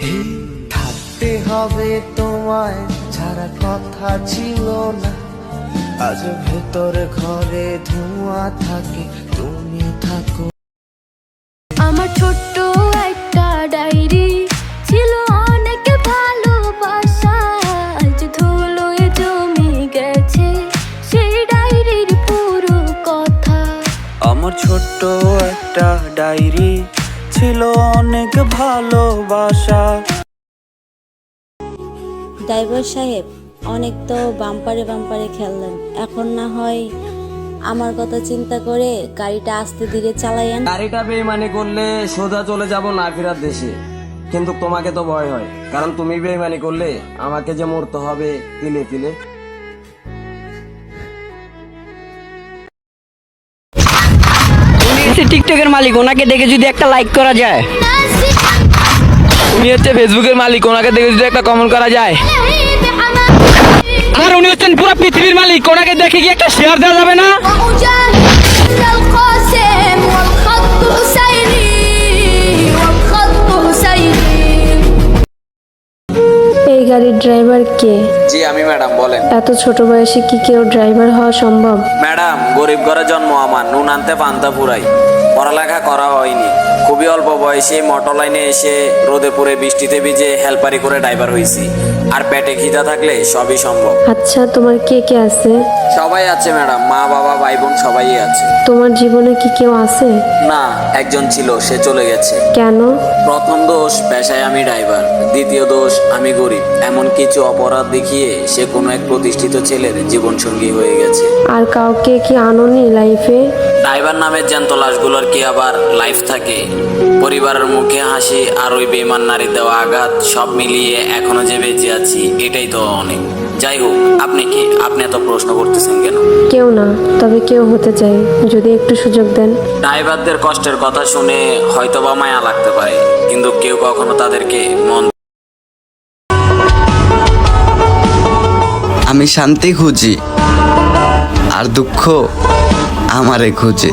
থাকতে হবে তোমায় ছাড়া কথা ছিল না, আজ ভেতর ঘরে ধোঁয়া থাকে, তুমি থাকো। আমার ছোট্ট একটা ডায়েরি ছিল অনেক ভালোবাসা, আজ ধুলোয় জমে গেছে সেই ডায়েরির পুরো কথা। আমার ছোট্ট একটা ডায়েরি ছিল অনেক ভালোবাসা। ড্রাইভার সাহেব, অনেক তো বাম্পারে বাম্পারে খেললেন, এখন না হয় আমার কথা চিন্তা করে গাড়িটা আস্তে ধীরে চালাইয়েন। গাড়িটা বেইমানি করলে সোজা চলে যাব না ফেরার দেশে, কিন্তু তোমাকে তো ভয় হয়, কারণ তুমি বেইমানি করলে আমাকে যে মরতে হবে তিলে তিলে। টিকটকের মালিক, ওনাকে দেখে যদি একটা লাইক করা যায়। উনি হচ্ছে ফেসবুকের মালিক, ওনাকে দেখে যদি একটা কমেন্ট করা যায়। আর উনি হচ্ছেন পুরো পৃথিবীর মালিক, ওনাকে দেখে কি একটা শেয়ার দেওয়া যাবে না? এই গাড়ির ড্রাইভার কে? জি আমি ম্যাডাম, বলেন। এত ছোট বয়সে কি কেউ ড্রাইভার হওয়া সম্ভব? ম্যাডাম, গরিব ঘরে জন্ম আমার, নুন আনতে পান্তা ফুরাই, পড়ালেখা করা হয়নি, খুবই অল্প বয়সে মোটর লাইনে এসে রোদে পুড়ে বৃষ্টিতে ভিজে হেল্পারি করে ড্রাইভার হয়েছি, আর পেটে খিদা থাকলে সবই সম্ভব। আচ্ছা, তোমার কে কে আছে? সবাই আছে ম্যাডাম, মা বাবা ভাই বোন সবাই আছে। তোমার জীবনে কি কেউ আছে? না, একজন ছিল, সে চলে গেছে। কেন? প্রথম দোষ, পেশায় আমি ড্রাইভার। দ্বিতীয় দোষ, আমি গরিব। এমন কিছু অপরাধ দেখিয়ে সে কোনো এক প্রতিষ্ঠিত ছেলের জীবন সঙ্গী হয়ে গেছে। আর কাউকে কি আনোনি লাইফে? ড্রাইভার নামের জ্যান্ত লাশগুলোর কি আবার লাইফ থাকে? পরিবারের মুখে হাসি আর ওই বেমান নারীর দেওয়া আঘাত, সব মিলিয়ে এখনো যে বেঁচে আছি, এটাই তো অনেক। যাই হোক, আপনি কি, আপনি এত প্রশ্ন করতেছেন কেন? কেউ না, তবে কেউ হতে চাই, যদি একটু সুযোগ দেন। ড্রাইভারদের কষ্টের কথা শুনে হয়তোবা মায়া লাগতে পারে, কিন্তু কেউ কখনো তাদেরকে মন। আমি শান্তি খুঁজি, আর দুঃখ আমারে খুঁজে।